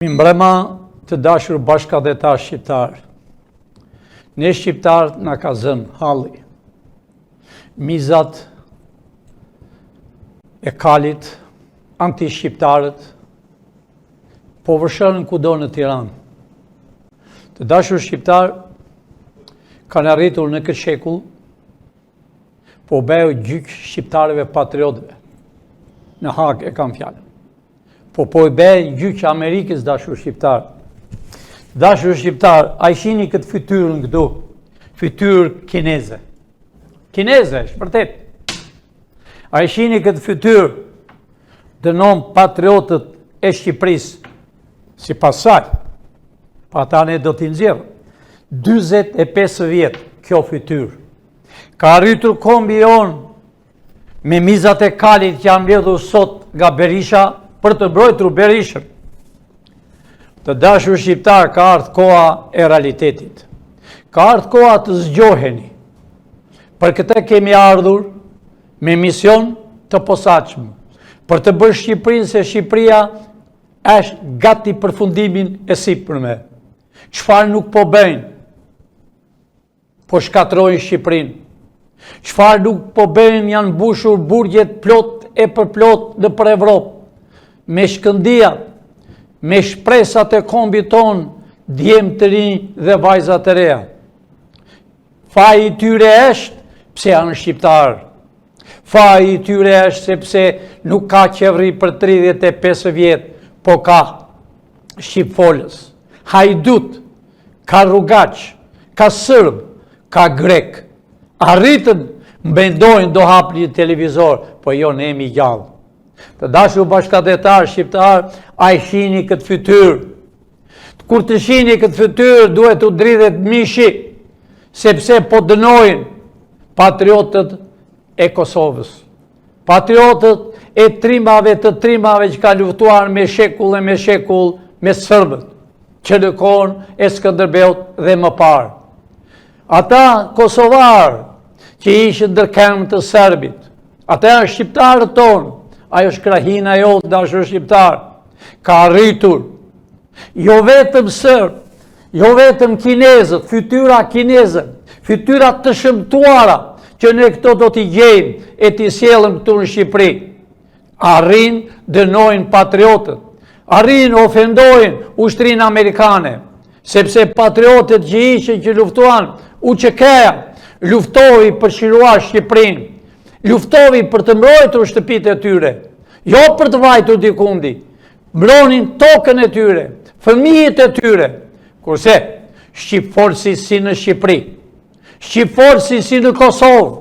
Mbrëma të dashur bashkëdhetar shqiptar, ne shqiptarët na ka zënë halli. Mizat e kalit, anti-shqiptarët, po vërshërën kudo në Tiranë. Të dashur shqiptar kanë arritur në këtë shekull, po bëjë gjyq shqiptarëve patriotëve. Në Hag e kam fjalën. Po i bëjë gjyq Amerikës, dashur shqiptar. Dashur shqiptar, a i shini këtë fytyrën këtu, fytyrë kineze. Kineze, shpërtet. A i shini këtë fytyrë, dënon patriotët e Shqipërisë, si pasaj, pa ta ne do t'i nxjerrë. 45 vjetë kjo fytyrë. Ka arritur kombi jonë me mizat e kalit që janë mbledhur sot nga Berisha për të mbrojtur Berishën. Të dashur shqiptar, ka ardhur koha e realitetit. Ka ardhur koha të zgjoheni. Për këtë kemi ardhur me mision të posaçëm, për të bërë Shqipërinë se Shqipëria është gati për fundimin e sipërme. Çfarë nuk po bëjnë? Po shkatrojnë Shqipërinë. Çfarë nuk po bëjnë, janë mbushur burgjet plot e përplot në për Evropë, me shkëndia, me shpresat e kombit ton, djemë të rinj dhe vajzat të reja. Faji i tyre është pse janë shqiptarë. Faji i tyre është sepse nuk ka qeveri për 35 vjetë, po ka shqipfolës, hajdut, ka rrugaq, ka sërb, ka grek. Arritën, mbendojnë do hapë një televizor, po jo ne jemi gjallë. Të dashur bashkëdhetar shqiptar, a i shini këtë fytyrë. Kur të shini këtë fytyrë, duhet të dridhet mishi, sepse po dënojnë patriotët e Kosovës. Patriotët e trimave të trimave që ka luftuar me shekull e me shekull me sërbët, që në kohën e Skënderbeut dhe më parë. Ata kosovarë që ishën ndërkëmbë të serbit, ata janë shqiptarët tonë. Ajo është krahina jotë, dashur shqiptar, ka arritur, jo vetëm sërb, jo vetëm kinezët, fytyra kinezët, fytyrat të shëmtuara, që ne këto do t'i gjejmë e t'i sjellëm këtu në Shqipëri. Arrin dënojnë patriotët, arrin ofendojnë ushtrinë amerikane, sepse patriotët që ishën që luftuan, UÇK-ja, luftovi për çliruar Shqipërinë. Luftovi për të mbrojtur shtëpitë e tyre, jo për të vajtur dikundi. Mbronin tokën e tyre, fëmijët e tyre. Kurse shqipfolësi si në Shqipëri, shqipfolësi si në Kosovë,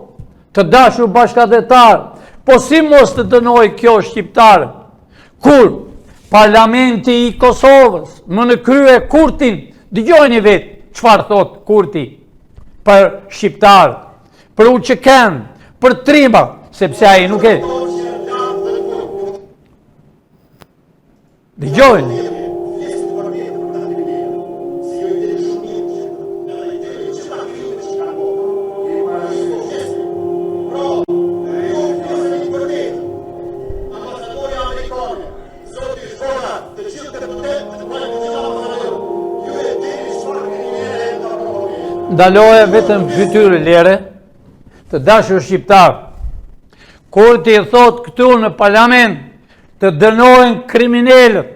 të dashur bashkëdhetar, po si mos të dënoj kjo shqiptarë, kur parlamenti i Kosovës më në krye Kurtin, dëgjojeni vetë çfarë thot Kurti për shqiptarë, për UÇK-n, për trima, sepse ai nuk e... Dëgjojnë. Ndaloje vetëm fytyrë lere, të dashur shqiptar, kur ti thot këtu në parlament të dënojnë kriminalët,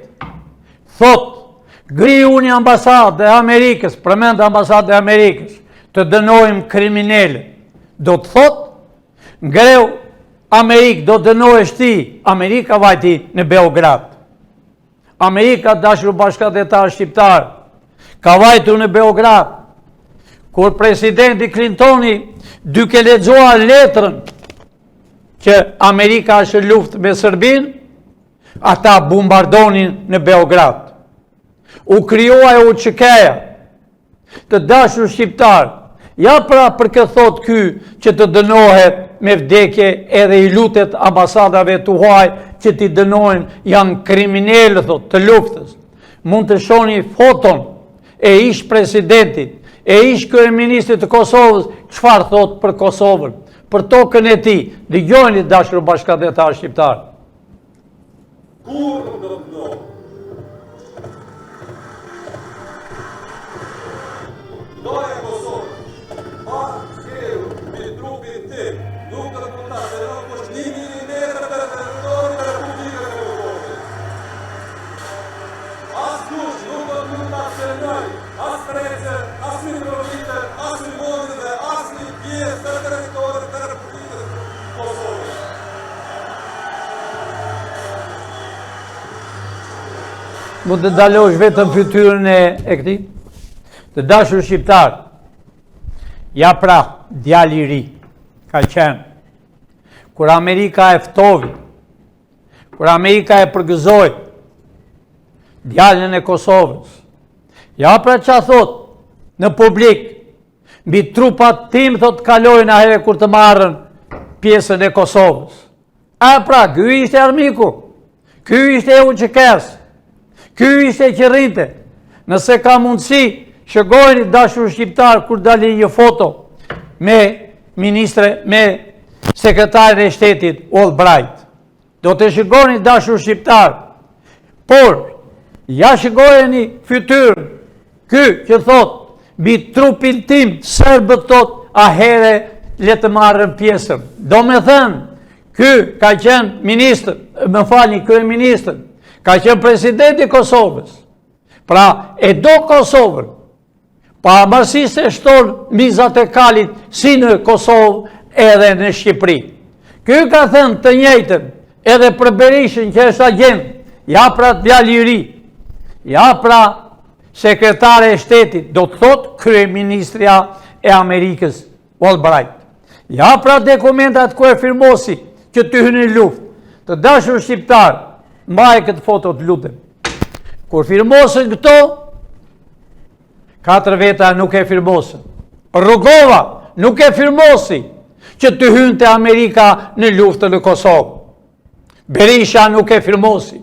thot griu një ambasadë e Amerikës, përmend ambasadë e Amerikës, të dënojnë kriminalët, do të thot ngreu Amerikë do dënojsh ti, Amerika vajti në Beograd. Amerika, dashur bashkëdhetar shqiptar, ka vajtur në Beograd, kur presidenti Clintoni duke lexuar letrën që Amerika është në luftë me Serbinë, ata bombardonin në Beograd. U krijuai UÇK-ja. Të dashur shqiptar, ja pra për këtë thot ky që të dënohet me vdekje edhe i lutet ambasadave të huaj që t'i dënojnë janë kriminalë thot të luftës. Mund të shohni foton e ish presidentit, e ish kryeministit të Kosovës, çfarë thot për Kosovën, për tokën e tij. Dëgjoni dashur bashkëdhetar shqiptar. Kur do të Trecë, as Mitrovitë, as Limonit dhe as një pjesë të territorit të Republikës Kosovës. Mund të dalosh vetëm fytyrën e këtij? Të dashur shqiptar, ja pra, djali i ri ka qenë. Kur Amerika e ftovi, kur Amerika e përgëzoi djalin e Kosovës, ja pra qa thot në publik, mbi trupat tim thot kalojnë ahere kur të marrën pjesën e Kosovës. Pra, ky ishte armiku, ky ishte UÇK-s, ky ishte qërrinte. Nëse ka mundësi, shëgojni dashur shqiptar kur dali një foto me sekretarin e shtetit Albright. Do të shëgojni dashur shqiptar, por ja shëgojni fytyrën, ky që thot, bi trupin tim, serbët thot, ahere le të marrën pjesën. Do me thënë, ky ka qenë ministër, më falni, kryeministër, ka qenë presidenti Kosovës. Pra, e do Kosovën, pa amërsisht e shton mizat e kalit si në Kosovë edhe në Shqipëri. Ky ka thënë të njëjtën, edhe për Berishën që është agent, ja pra djali i ri, ja pra sekretare e shtetit, do të thot kryeministria e Amerikës, Albright. Ja pra dokumentat ku e firmosi që të hynë në luftë. Të dashur shqiptar, mbaj këtë foto të lutem. Kur firmosën këto, 4 veta nuk e firmosën. Rugova nuk e firmosi që të hynë të Amerika në luftën në Kosovë. Berisha nuk e firmosi.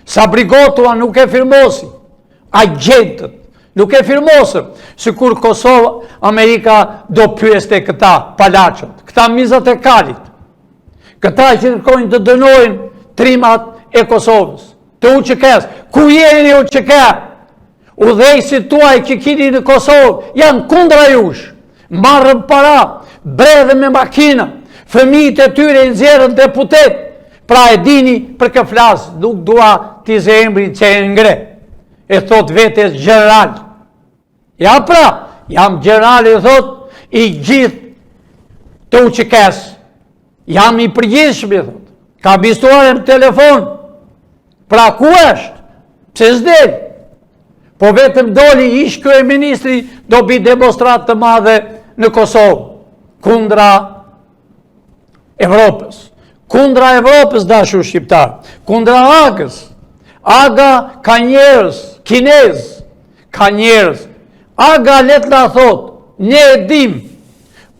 Sabrigotua nuk e firmosi. Agentët nuk e firmosën. Sikur Kosovë, Amerika do pyeste këta palachët, këta mizat e kalit. Këta që kërkojnë të dënojnë trimat e Kosovës, të UÇK-s. Ku jeni UÇK? Udhëheqësit tuaj që keni në Kosovë janë kundra jush. Marrën para, bredhen me makina, fëmijët e tyre i nxjerrën deputet. Pra e dini për kë flas, nuk dua t'i ze emrin që e ngre. E thot vetes gjeneral. Ja pra, jam gjeneral e thot i gjithë të UÇK-s. Jam i përgjithshëm, thot. Ka bistuar në telefon. Pra ku është? Pse s'del? Po vetëm doli ish kryeministri do bi demonstrat të madhe në Kosovë. Kundra Evropës. Kundra Evropës, dashur shqiptar. Kundra Agës. Aga ka njerëz, kinez, ka njerëz. Aga letla thot, ne e dim,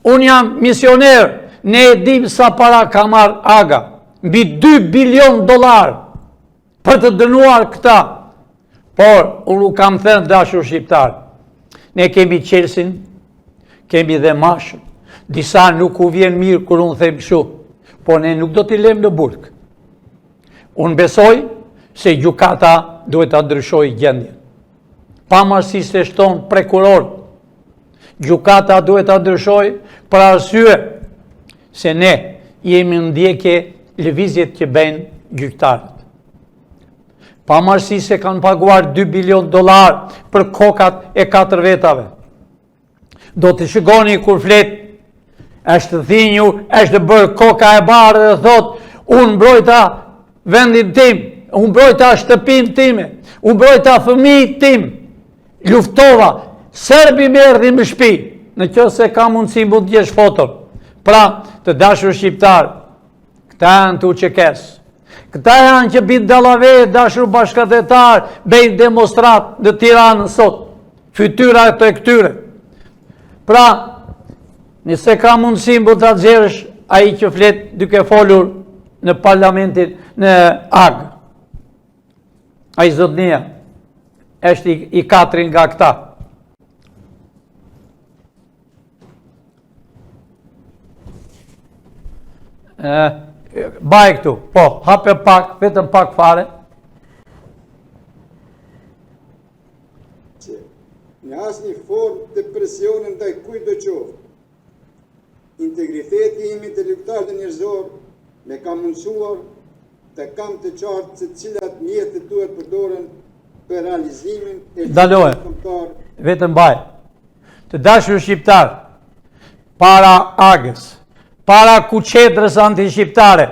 unë jam misioner, ne e dim sa para ka marrë Aga. Mbi $2 bilion për të dënuar këta. Por, unë kam thënë dashur shqiptar, ne kemi qelsin, kemi dhe mashën. Disa nuk u vjen mirë kur unë them kështu, po ne nuk do t'i lem në burg. Unë besoj se gjykata duhet ta ndryshojë gjendjen. Pavarësisht se shton prokuror, gjykata duhet ta ndryshojë për arsye se ne jemi në ndjekje lëvizjet që bëjnë gjyqtarët. Pavarësisht se kanë paguar $2 bilion për kokat e 4 vetave. Do të shikoni kur flet, është thinju, është bërë koka e barë dhe thot, unë mbrojta vendin tim, unë mbrojta shtëpin time, unë mbrojta fëmijët tim, luftova, serbi më erdhin në shtëpi, në qoftë se ka mundësi mund t'jesh foton. Pra, të dashur shqiptar, këta janë të UÇK-s. Këta janë që bitë dallave, dashur bashkëtetar, bëjnë demonstrat në Tiranë sot, fytyra të këtyre. Pra, nëse ka mundësi mund ta nxjerrësh ai që flet duke folur në parlamentin në Agë. Ai zotnia është i katrin nga këta. Baj këtu, po, hape pak, vetëm pak fare. Në asnjë formë të presionin ndaj kujt do qoftë. Integriteti im intelektual dhe njerëzor me ka mundësuar të kam të qartë se cilat mjetet duhet përdoren për realizimin e Daloje. kombëtar vetëm mbaj. Të dashur shqiptar, para agës, para kuqetrës anti-shqiptare,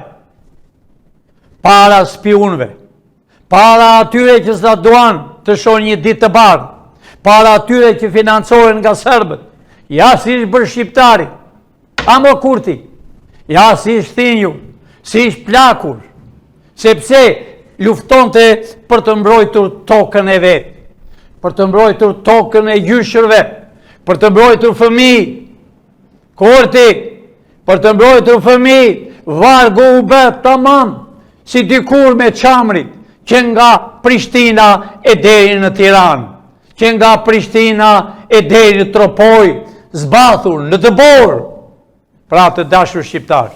para spionëve, para atyre që s'ta duan të shohin një ditë të bardhë, para atyre që financohen nga serbët, ja si ish bërë shqiptari, amo kurti, ja si ish thinju, si ish plakur, sepse luftonte për të mbrojtur tokën e vetë, për të mbrojtur tokën e gjyshërve, për të mbrojtur fëmijë, kurti, për të mbrojtur fëmijë, vargu u bë tamam, si dikur me qamrit, që nga Prishtina e deri në Tiranë, që nga Prishtina e deri në Tropoj, zbathur në të borë, pra të dashur shqiptar.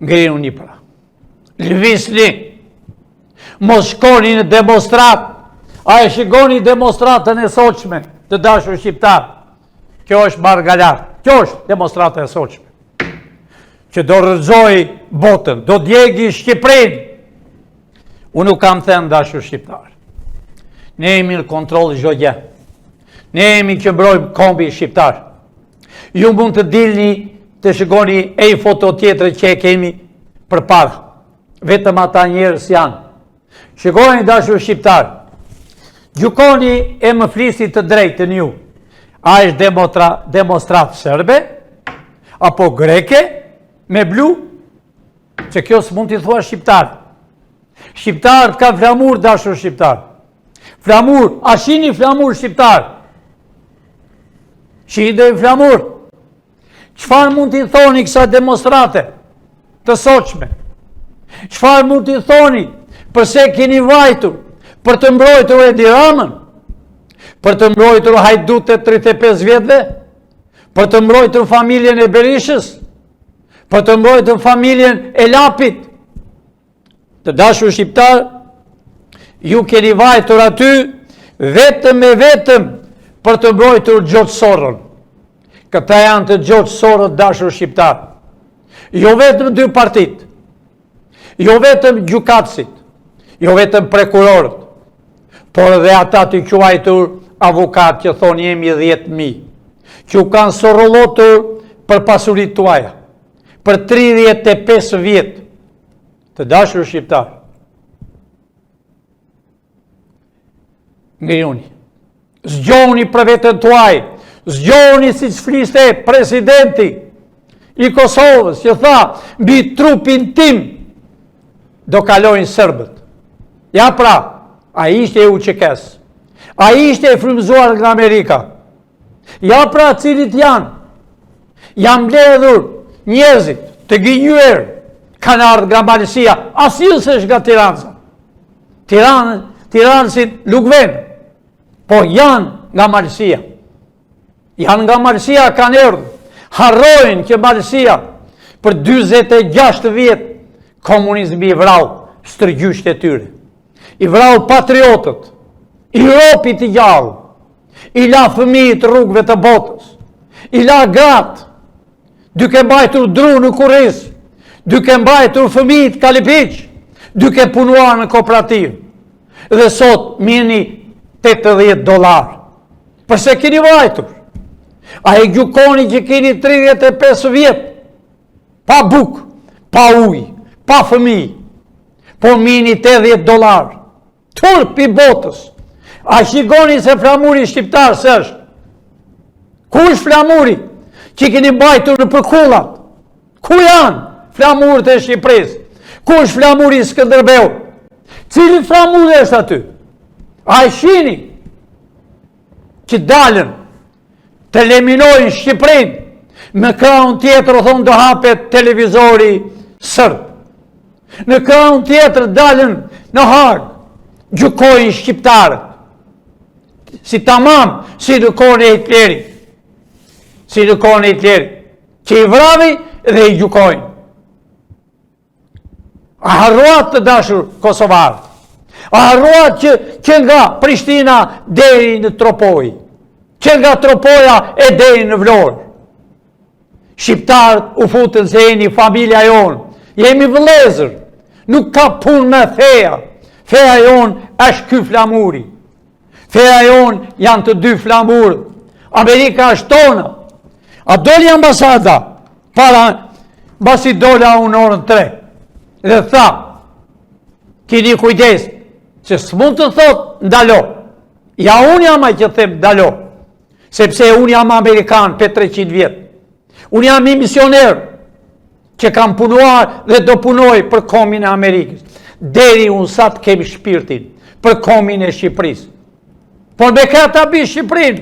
Ngrinu një pra. Lëvisni, mos shkoni në demonstrat, a e shikoni demonstratën e sotshme të dashur shqiptar. Kjo është margalar, kjo është demonstrata e sotshme, që do rrëzoj botën, do djegi Shqipërinë. Unë nuk kam thënë dashur shqiptar. Ne jemi në kontroll çdo gjë. Ne jemi që mbrojmë kombi shqiptar. Ju mund të dilni të shikoni e foto tjetër që e kemi përpara. Vetëm ata njerëz janë. Shikoni dashur shqiptar. Gjukoni e më flisit të drejtën ju. A është demonstrat serbe, apo greke, me blu, që kjo s'mund t'i thua shqiptar. Shqiptar ka flamur dashur shqiptar. Flamur, a shini flamur shqiptar? Shini dhe flamur. Çfarë mund t'i thoni kësa demonstrate të sotshme? Çfarë mund t'i thoni përse keni vajtur për të mbrojtur Edi Ramën? Për të mbrojtur Hajdut e 35 vjetëve? Për të mbrojtur familjen e Berishës? Për të mbrojtur familjen e Lapit? Të dashur shqiptar, ju keni vajtur aty vetëm e vetëm për të mbrojtur Gjoç Sorrën. Këta janë të Gjoç Sorrët dashur shqiptar. Jo vetëm dy partit, jo vetëm gjykatësit, jo vetëm prokurorët, por edhe ata të quajtur avokat që thonë jemi 10.000, që u kanë sorrollotur për pasuritë tuaja, për 35 vjetë. Të dashur shqiptar, ngrijuni, zgjoni për vetën tuaj, zgjoni si që fliste presidenti i Kosovës, që tha, mbi trupin tim do kalojnë sërbët. Ja pra, a ishte e UÇK-s, a ishte e frymëzuar nga Amerika. Ja pra cilit janë mbledhur njerëzit të gënjur, kanë ardhur nga Malësia, asnjëse nga Tiranësa. Tiranësit nuk vënë, po janë nga Malësia. Janë nga Malësia, kanë erdhur. Harrojnë që Malësia për 46 vjet komunizmi i vrau stërgjysht e tyre. I vrau patriotët, i ropit i gjallë, i la fëmijët rrugëve të botës, i la gratë, duke mbajtur dru në Kurriz, duke mbajtur fëmijët Kalipiq, duke punuar në kooperativë. Dhe sot mini $80. Përse keni vajtur? A e gjukoni që keni 35 vjetë, pa buk, pa ujë, pa fëmijë, po mini $80. Turp i botës. A shikoni se flamuri shqiptar së është? Ku është flamuri që keni mbajtur në përkullat? Ku janë flamurët e Shqipërisë? Ku është flamuri Skënderbeu? Cili flamur është aty? A e shini që dalën të eliminojnë Shqipërinë, në krahun tjetër o thonë do hapet televizori sërb. Në krahun tjetër dalën në Hagë, gjykojnë shqiptarët. Si tamam, si në kohën e Hitlerit. Si në kohën e Hitlerit. Që i vravi dhe i gjykojnë. A harruat të dashur kosovarët. A harruat që nga Prishtina deri në Tropoj. Që nga Tropoja e deri në Vlorë. Shqiptarët u futën se jeni familja jonë. Jemi vëllezër. Nuk ka punë me feja. Feja jonë është ky flamuri. Feja jonë janë të dy flamurët. Amerika është tona. A doli ambasada, basi dola unë orën 3. Dhe tha, kini kujdes, që s'mund të thot ndalo. Ja unë jam ai që them ndalo. Sepse unë jam Amerikan për 300 vjetë. Unë jam i misioner që kam punuar dhe do punoj për komin e Amerikës. Deri unë sa të kem shpirtin për komin e Shqipërisë. Por me këta bi Shqipërinë,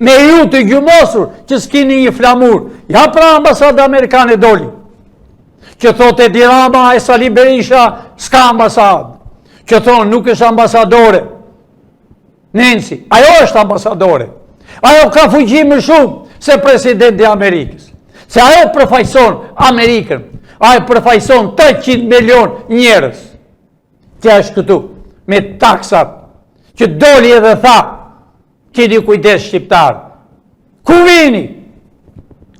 me ju të gjumosur që s'kini një flamur, ja pra ambasada Amerikane doli, që thotë Edi Rama e Sali Berisha s'ka ambasadë, që thonë nuk është ambasadore. Nancy, ajo është ambasadore. Ajo ka fuqi më shumë se presidenti i Amerikës. Se ajo përfaqëson Amerikën, ajo përfaqëson 800 milion njerëz. Që është këtu, me taksat, që doli edhe tha, keni kujdes shqiptarë. Ku vini?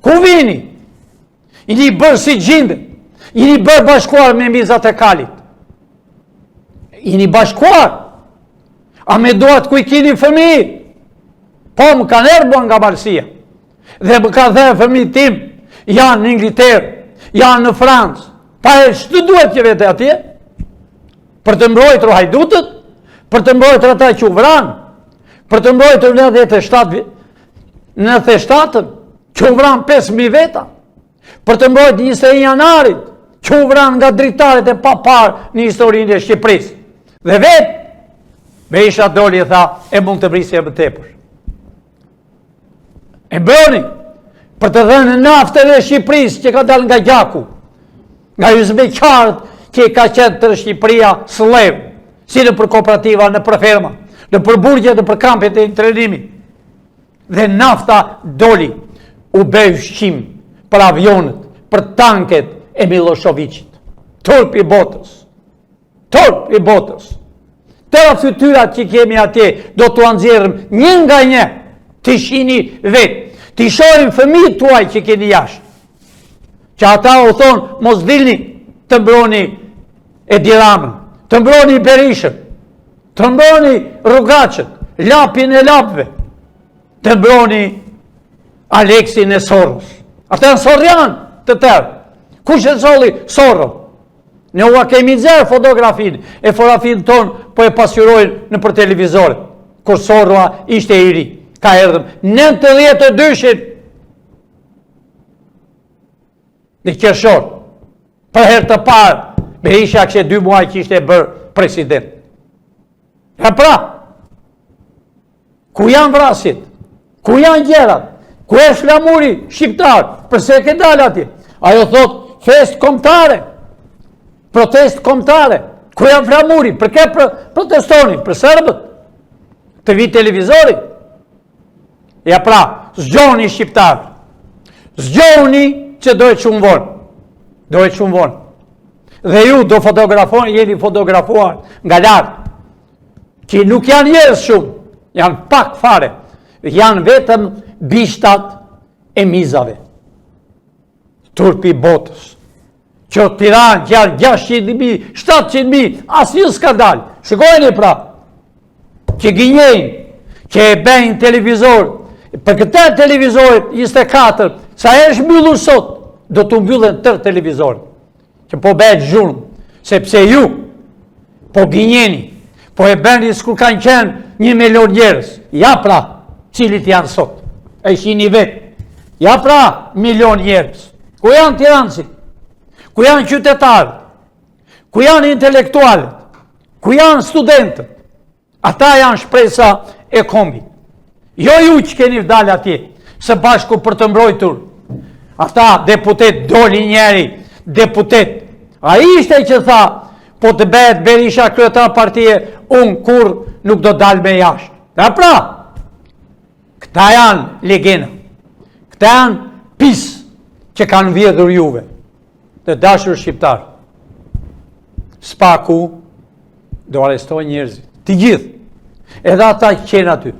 Ku vini? Jeni bërë si gjinde, jeni bërë bashkuar me mizat e kalit. Jeni bashkuar. A me doat ku i keni fëmijë? Po më kanë erë nga Marsia. Dhe më ka dhe fëmijë tim, janë në Ingilterë, janë në Francë. Pa e shtë duhet që vete atje? Për të mbrojtur hajdutët, për të mbrojtur ata që u vranë, për të mbrojtur në 97-ën, që u vranë 5.000 veta, për të mbrojtur 21 janarit, që u vranë nga dritaret e papar në historinë e Shqipërisë. Dhe vetë, Berisha doli e tha, e mund të vrisje më tepër. E bëni, për të dhënë naftën e Shqipërisë që ka dalë nga gjaku, nga uzbeqarët që ka qenë të Shqipëria slevë, si në për kooperativa, në për ferma, në për burgje, në për kampet e intrenimi. Dhe nafta doli, u bëj ushqim për avionët, për tanket e Miloševićit. Turp i botës. Turp i botës. Tëra fytyrat që kemi atje, do të anëzirëm një nga një, të shini vetë, të shorim fëmijët tuaj që keni jashtë. Që ata u thonë, mos dilni të mbroni Edi Ramën, të mbroni Berishën, të mbroni Rrugacët, lapin e lapve, të mbroni Aleksin e Soros. Ata në Sorjan të tërë. Kush e solli Soros? Ne ua kemi zerë fotografin, e fotografin tonë po e pasqyrojnë në për televizore, kur Sorua ishte i ri. Ka erdhëm 92-shin në qershor. Për herë të parë, Berisha kështë 2 muaj që ishte bërë president. E pra, ku janë vrasit? Ku janë gjerat? Ku e flamuri shqiptar? Përse ke dalë ati? Ajo thot, fest kombëtare. Protest kombëtare. Ku janë flamuri? Për ke protestoni? Për serbët? Të vi televizori? Ja pra, zgjoni shqiptar. Zgjoni që dojtë shumë vonë. Dojtë shumë vonë. Dhe ju do fotografoni, jeni fotografuar nga lartë, që nuk janë njerëz shumë, janë pak fare, janë vetëm bishtat e mizave. Turpi botës. Që Tiranë që janë 600.000, 700.000, asë një s'ka dalë. Shikojni pra, që gjenjejnë, që e bëjnë televizor, për këta televizorit 24, sa e shmbyllur sot, do të mbyllen tërë televizorit, që po bëjt zhurmë, sepse ju, po gjenjeni, po e bëni s'kur kanë qenë 1 milion njerëz, ja pra, cilit janë sot, e shini vetë, ja pra, milion njerëz, ku janë tiranësit? Ku janë qytetarët, ku janë intelektualët, ku janë studentët, ata janë shpresa e kombit. Jo ju që keni vdalë atje, së bashku për të mbrojtur, ata deputet doli njeri, deputet. A ishte që tha, po të bëhet Berisha kryetar partije, unë kur nuk do dalë me jashtë. Dhe pra, këta janë legena, këta janë pisë që kanë vjedhur juve. Të dashur shqiptar, spaku do arestoj njerëzit, të gjithë, edhe ata që qenë aty.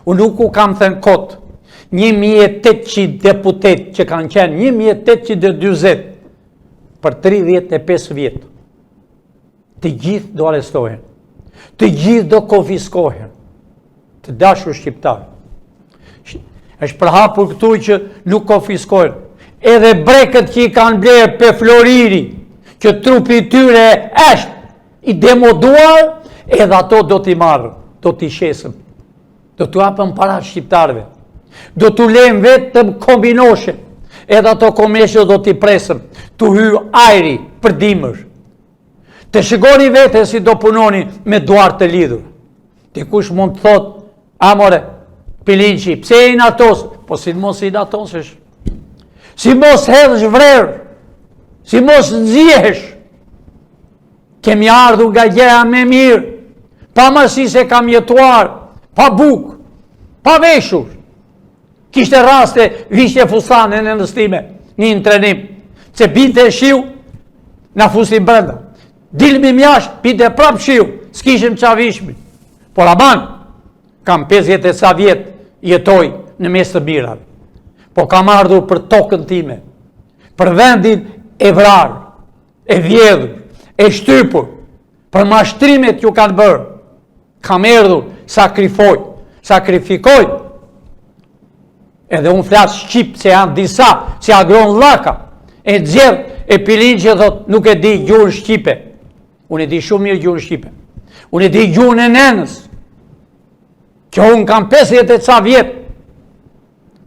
Unë nuk u kam thënë kotë, 1800 deputet që kanë qenë, 1820 për 35 vjetë. Të gjithë do arestohen, të gjithë do konfiskohen, Të dashur shqiptar, është përhapur këtu që nuk konfiskojnë. Edhe brekët që i kanë blerë pe Floriri, që trupi i tyre është i demoduar, edhe ato do t'i marrë, do t'i shesëm, do t'u hapën para shqiptarëve, do t'u lejmë vetëm kombinoshe, edhe ato komeshe do t'i presëm, t'u hy ajri për dimër. Të shikoni vete si do punoni me duart të lidhur. Dikush mund të thot, amore, Pilinçi, pse i natos? Po si mos i natosësh? Si mos hedhësh vrerë? Si mos nxjehesh? Kemi ardhur nga gjëja me mirë, pa masi se kam jetuar, pa bukë, pa veshur. Kishte raste, vishje fustane në nëstime, një në trenim, se binte shiu, na fustin brenda. Dilmi mjash, binte prap shiu, s'kishim qa vishmi. Por aman, kam 50 e sa vjetë, jetoj në mes të mirave. Po kam ardhur për tokën time, për vendin e vrarë, e vjedhur, e shtypur, për mashtrimet që kanë bërë. Kam erdhur, sakrifikoj. Edhe unë flasë shqip se janë disa, se agron laka, e dzjerë, e Pilinçi thot, nuk e di gjuhën shqipe. Unë e di shumë mirë gjuhën shqipe. Unë e di gjuhën e nenës, që unë kam 50 e ca vjetë,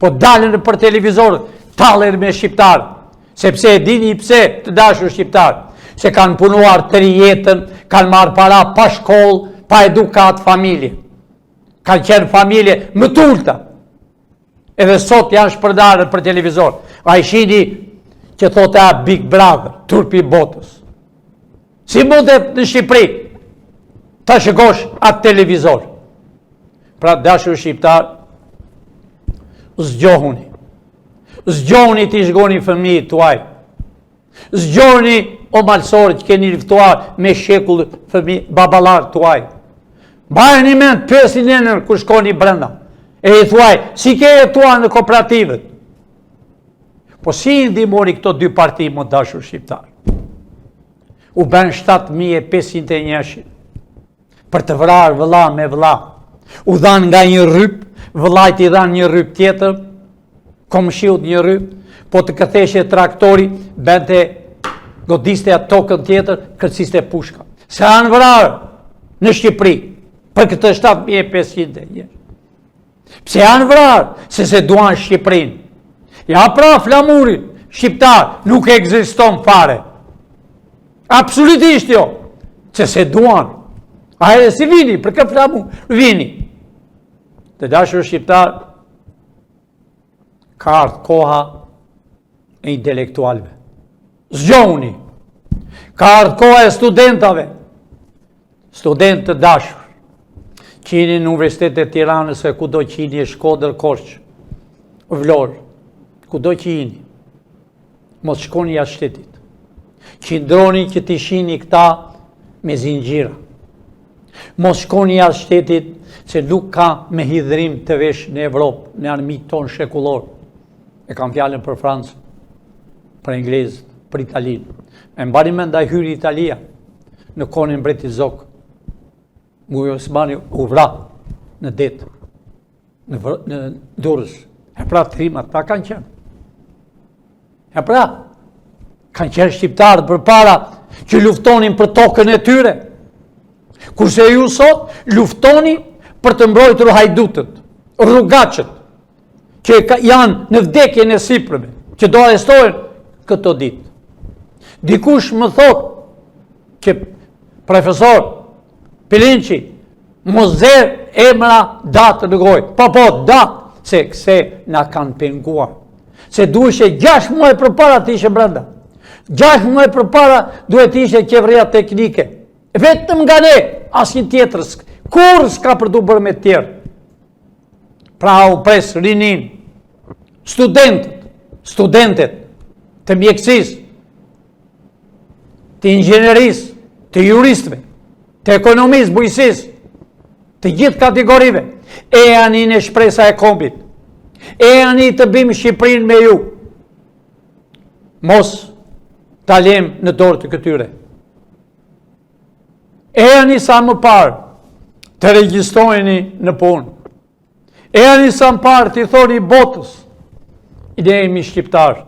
po dalën për televizor, talën me shqiptarë, sepse e dini pse të dashur shqiptarë, se kanë punuar të jetën, kanë marrë para pa shkollë, pa edukat familje, kanë qenë familje më tulta, edhe sot janë shpërdarë për televizor. A i shini që thotë a Big Brother, turpi botës. Si mundet në Shqipëri të shikosh atë televizor? Pra dashur shqiptar, zgjohuni. Zgjohuni t'i shgoni fëmijët tuaj. Zgjohuni o malsorë që keni luftuar me shekull babalar tuaj. Bajeni mend, pyesin nenën kur shkoni brenda. E i thuaj, si ke jetuar në kooperativët? Po si i ndihmoni këto dy parti më dashur shqiptar? U bën 7.501 për të vrarë vëlla me vëlla. U dhanë nga një rryp, vëllajt i dhanë një rryp tjetër, komshiut një rryp, po të këtheshe traktori, bente godiste atë tokën tjetër, kërciste pushka. Se anë vrarë në Shqipëri, për këtë 7.500. Pse anë vrarë, se duan Shqipërinë. Ja pra flamurin, shqiptar, nuk ekziston fare. Absolutisht jo, se duan. A e si vini, për këtë flamur, vini. Të dashur shqiptar, ka ardhur koha e intelektualve. Zgjohuni. Ka ardhur koha e studentave. Studentë të dashur, që jeni në Universitetet e Tiranës e kudo që jeni, Shkodër, Korçë, Vlorë, kudo që jeni, mos shkoni jashtë shtetit. Qëndroni që t'i shihni këta me zinxhira. Mos shkoni jashtë shtetit, se nuk ka me hidhrim të vesh në Evropë, në armit tonë shekullor. E kam fjalën për Francë, për Englezët, për Italinë. E mbani mend ai hyri Italia në kohën e mbretit Zok. Mujo Osmani u vra në det, në Durrës. E pra trimat, pra kanë qenë. E pra, kanë qenë shqiptarët për para që luftonin për tokën e tyre. Kurse ju sot luftoni për të mbrojtur hajdutët, rrugaqët, që janë në vdekjen e sipërme, që do arrestohen këto ditë. Dikush më thot që profesor Pilinçi mos zer emra datë në gojë. Po, datë, se na kanë penguar. Se duheshe 6 muaj përpara të ishe brenda. 6 muaj përpara duhet ishe qeveria teknike. Vetëm nga ne, asnjë tjetër, kur s'ka për të bërë me tjerë. Pra u pres rinin, studentet të mjekësisë, të inxhinierisë, të juristëve, të ekonomisë, bujqësisë, të gjithë kategorive, e janë në shpresa e kombit, e janë të bim Shqipërinë me ju. Mos ta lëm në dorë të këtyre. E janë sa më parë të regjistroheni në punë. E janë sa më parë t'i thoni botës, i ne jemi shqiptarë.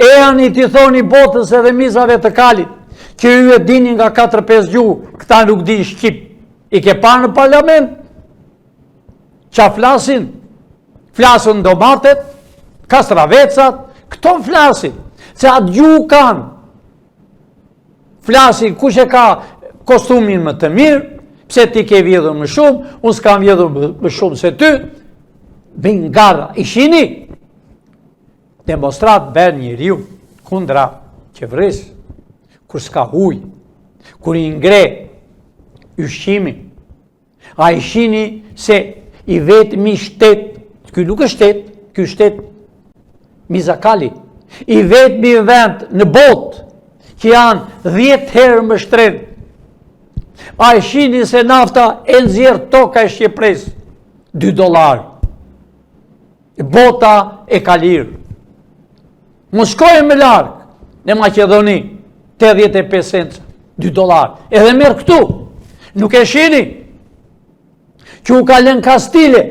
E janë t'i thoni botës edhe mizave të kalit, që ju e dini nga 4-5 gjuhë, këta nuk di shqip. I ke pa në parlament? Qa flasin? Flasën domatet, kastravecat, këto flasin, se atë gjuhë kanë. Flasin kush e ka kostumin më të mirë, pse ti ke vjedhur më shumë, unë s'kam vjedhur më shumë se ty, bingarra. I shini? Demonstrat bërë njeriu kundra qeverisë, kur s'ka huj, kur i ngre ushqimi, a i shini se i vetëmi shtet, ky nuk është shtet, ky shtet Mizakali, i vetëmi vend në botë, që janë 10 herë më shtrenjtë. A i shini se nafta e nxjerr toka e Shqipërisë, $2. Bota e ka lirë. Mos shkojmë më larg, në Maqedoni, 85 cent, $2. Edhe merr këtu. Nuk e shini që u ka lënë Kastile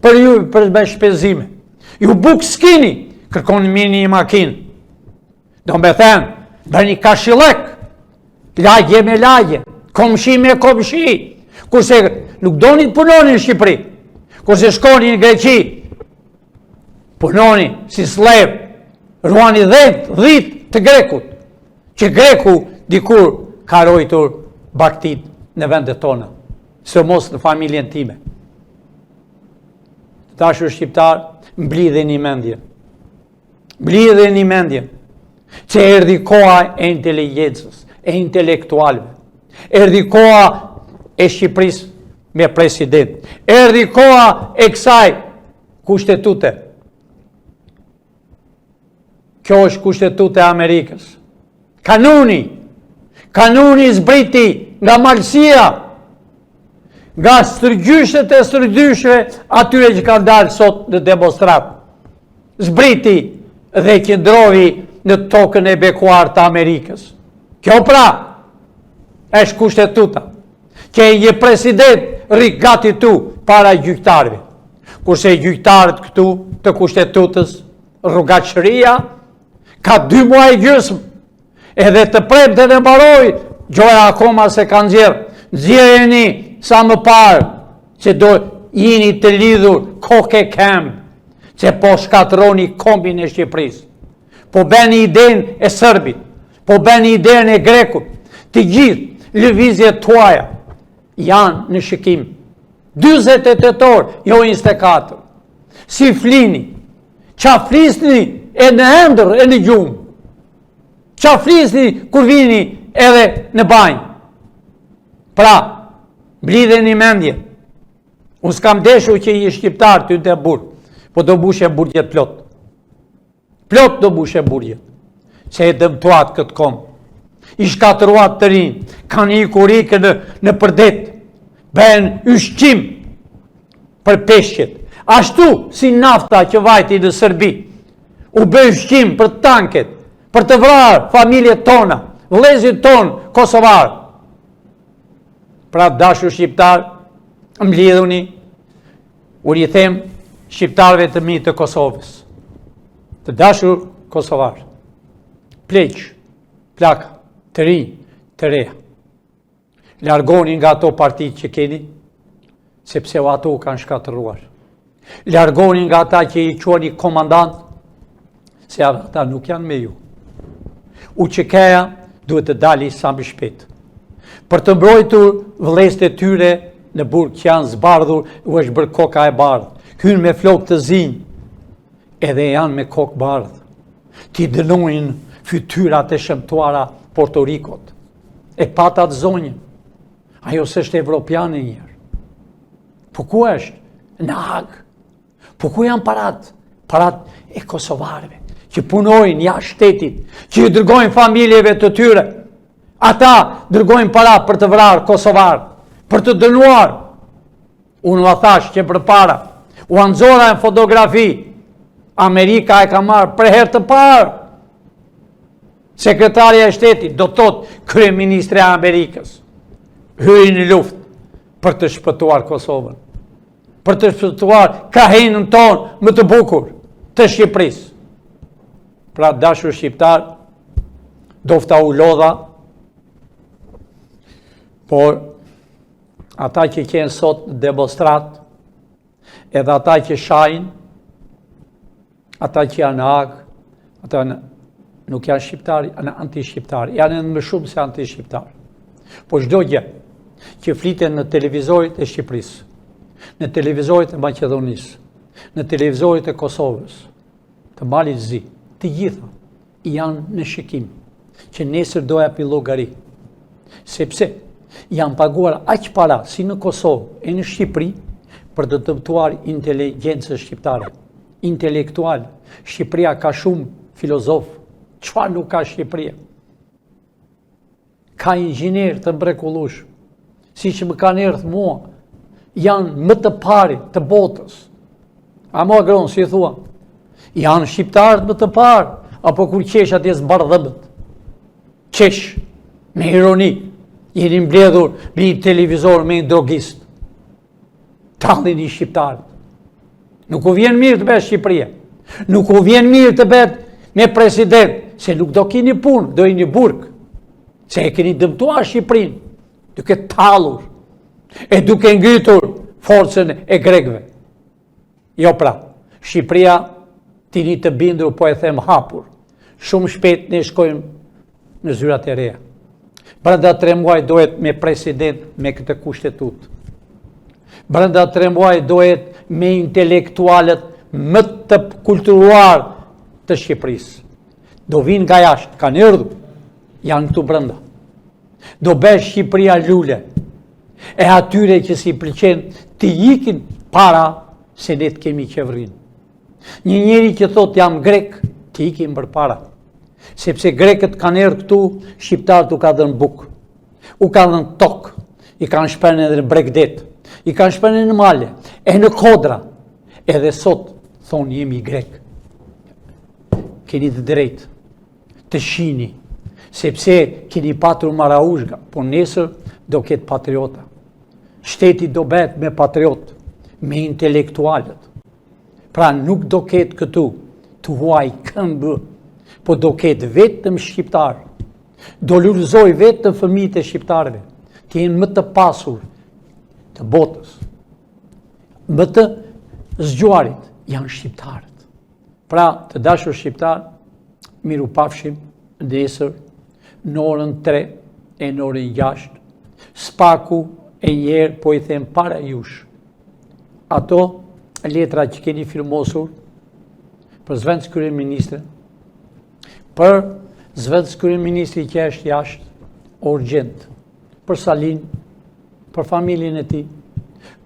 për ju për me shpenzime. Ju buk skini, kërkoni mini i makinë. Do me thënë, bërni kashilek, lagje me lagje, komshi me komshi, kurse nuk doni të punoni në Shqipëri, kurse shkoni në Greqi, punoni si slev, ruani dhit të Grekut, që Greku dikur ka rojtur baktit në vendet tona, së mos në familjen time. Dashur shqiptar, mblidhe një mendje. Mblidhe një mendje, që erdi koha e inteligjencës, e intelektualve, erdi koha e Shqipërisë me president, erdi koha e kësaj kushtetute. Kjo është kushtetute e Amerikës. Kanuni zbriti nga malësia, nga stërgjyshet e stërgjyshve atyre që kanë dalë sot në demonstrat. Zbriti dhe qëndrovi në tokën e bekuar të Amerikës. Kjo pra është kushtetuta, që e një president rri gati tu para gjyqtarëve. Kurse gjyqtarët këtu të kushtetutës, rrugatshëria, ka 2 muaj gjysmë, edhe të premte dhe mbaroj, gjoja akoma se ka nxjerrjeni sa më parë, që do jini të lidhur koke këmbë, që po shkatroni kombin e Shqipërisë, po beni idenë e Sërbit, po beni idenë e Grekut, të gjithë lëvizjet tuaja janë në shikim. 28 jo 24. Si flini, qa flisni e në ëndër e në gjumë, qa flisni kur vini edhe në banjë. Pra, blidhe një mendje. Unë s'kam deshu që i shqiptar të të burë, po do bushe burgjet plot. Plot do bushe burgjet. Se e dëmtuat këtë kom. I shkatruat të rinë, kanë i kurike në përdet, ben ushqim për peshqet. Ashtu si nafta që vajti në Sërbi, u bë ushqim për tanket, për të vrarë familjet tona, vëllezërit tonë kosovarë. Pra dashur shqiptar, mblidhuni, u rrithem shqiptarëve të mi të Kosovës, të dashur kosovarë, pleq, plaka, të rinj, të reja. Largoni nga ato partit që keni, sepse ato kanë shkatëruar. Largoni nga ata që i quani komandant, se ata nuk janë me ju. UÇK-ja duhet të dali sa më shpejt. Për të mbrojtur vëllezërit e tyre në burg që janë zbardhur, u është bërë koka e bardhë. Hynë me flokë të zinj, edhe janë me kokë bardhë. Ti dënojnë fytyrat e shëmtuara Portorikot. E patat zonjën. Ajo s'është evropiane njërë. Po ku është? Në Hagë. Po ku janë parat? Parat e kosovarëve, që punojnë jashtë shtetit, që i dërgojnë familjeve të tyre. Ata dërgojnë para për të vrarë kosovarë, për të dënuar. Unë va thash që për para, u anëzora në fotografi, Amerika e ka marrë për herë të parë. Sekretarja e shtetit, do tot kryeministri e Amerikës, hyri në luftë për të shpëtuar Kosovën. për të shpëtuar kahenën tonë më të bukur të Shqipërisë. Pra dashur shqiptar, dofta u lodha, por ata që qenë sot demonstrat, edhe ata që shajnë, ata që janë agë, ata nuk janë shqiptari, janë anti-shqiptari, janë edhe më shumë se anti-shqiptari. Po çdo gjë që fliten në televizorit e Shqipërisë, në televizorit e Maqedonisë, në televizorit e Kosovës, të Malit Zi, të gjitha janë në shikim, që nesër doja pi llogari, sepse janë paguar aq para si në Kosovë e në Shqipëri për të dëmtuar inteligjencën shqiptare, intelektual. Shqipëria ka shumë filozof, çfarë nuk ka Shqipëria? Ka inxhinier të mrekullush, si që më kanë erdhë mua, janë më të pari të botës. A mua gronë, si thua, janë shqiptarët më të parë, apo kur qesh atje zbardhëmët. Qesh, me ironi, jeni mbledhur me një televizor me një drogist. Tallin i shqiptarët. Nuk u vjen mirë të bëhet Shqipëria. Nuk u vjen mirë të bëhet me president, se nuk do keni punë, do jeni burg. Se e keni dëmtuar Shqipërinë, duke tallur, e duke ngritur forcën e grekëve. Jo pra, Shqipëria tini të bindur, po e them hapur. Shumë shpejt ne shkojmë në zyrat e reja. Brenda 3 muaj dohet me president me këtë kushtetut. Brenda 3 muaj dohet me intelektualët më të kulturuar të Shqipërisë. Do vinë nga jashtë, kanë erdhur, janë këtu brenda. Do bësh Shqipëria lule. E atyre që si pëlqen të ikin para se ne të kemi qeverinë. Një njeri që thot jam grek, të ikin përpara. Sepse grekët kanë erdhur këtu, shqiptarët u ka dhënë bukë, u ka dhënë tokë, i kanë shpenë edhe në Bregdet, i kanë shpenë në Male, e në Kodra, edhe sot thonë jemi grek. Keni të drejtë të shihni, sepse keni patur maraushga, por nesër do ketë patriota. Shteti do bëhet me patriot, me intelektualët. Pra nuk do ketë këtu të huaj këmbë, po do ketë vetëm shqiptar. Do lullëzoj vetëm fëmijët e shqiptarëve, të jenë më të pasur të botës. Më të zgjuarit janë shqiptarët. Pra, të dashur shqiptar, miru pafshim nesër në orën 3 e në orën 6, spaku e njerë, po i them para jush. Ato letra që keni firmosur për zvenc kryeministre, për zvenc kryeministri që është jashtë, urgjent, për Salin, për familjen e tij,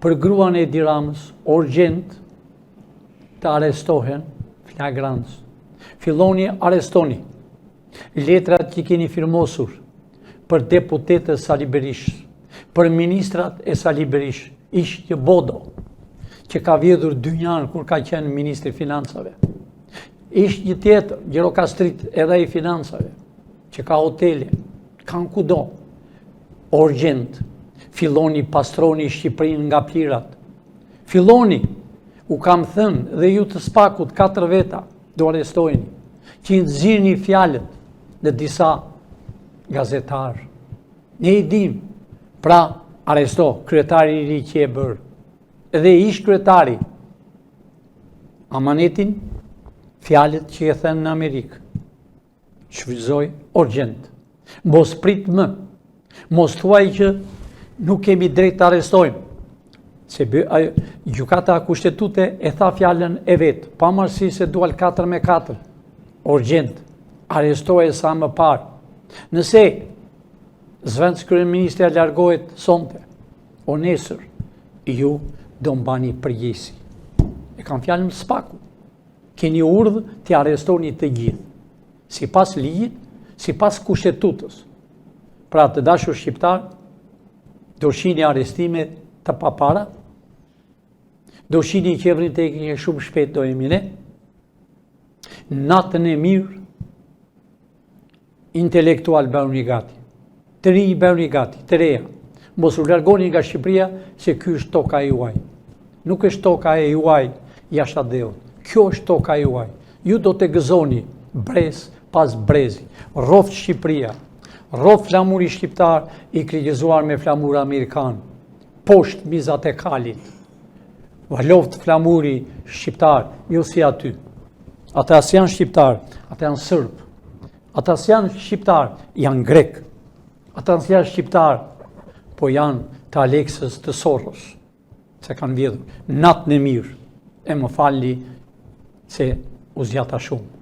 për gruan e Edi Ramës, urgjent të arestohen flagrans. Filloni arestoni letrat që keni firmosur për deputetët e Sali Berishës, për ministrat e Sali Berishës, ishte Bodo, që ka vjedhur dynjan kur ka qenë ministri financave. Ishte një tjetër, Gjirokastrit, edhe i financave, që ka hotele, kanë kudo. Urgjent, filloni pastroni Shqipërinë nga plirat. Filloni, u kam thënë dhe ju të spakut 4 veta, do arrestojni, që i nxirrni fjalët në disa gazetarë. Ne i dim, pra arresto kryetari i ri që e bërë, edhe ish kryetari, amanetin, fjalët që e thënë në Amerikë. Shfrytëzoj urgjent. Mos prit më. Mos thuaj që nuk kemi drejt të arrestojmë. Se gjykata kushtetute e tha fjalën e vetë, pavarësisht se dual 4-4. Urgjent. Arrestoje sa më parë. Nëse zvenc kryeministri largohet sonte, o nesër, ju do mbani përgjegjësi. E kam fjalën spaku. Keni urdhë të arrestoni të gjithë, sipas ligjit, sipas kushtetutës. Pra të dashur shqiptar, do shihni arrestime të papara, do shihni qeverin teknike shumë shpejt do jemi ne, natën e mirë, intelektual bëni gati, të rinj bëni gati, të reja, mos u largoni nga Shqipëria se ky është toka juaj. Nuk është toka e juaj jashtë atë dheut. Kjo është toka e juaj. Ju do të gëzoni brez pas brezi. Roft Shqipëria, roft flamuri shqiptar i kryezuar me flamur amerikan. Poshtë mizat e kalit. Valoft flamuri shqiptar, jo si aty. Ata as janë shqiptar, ata janë sërb. Ata as janë shqiptar, janë grek. Ata as janë shqiptar, po janë të Aleksës të Soros. Se kanë vjedhur natën e mirë. E më falli se u zgjata shumë.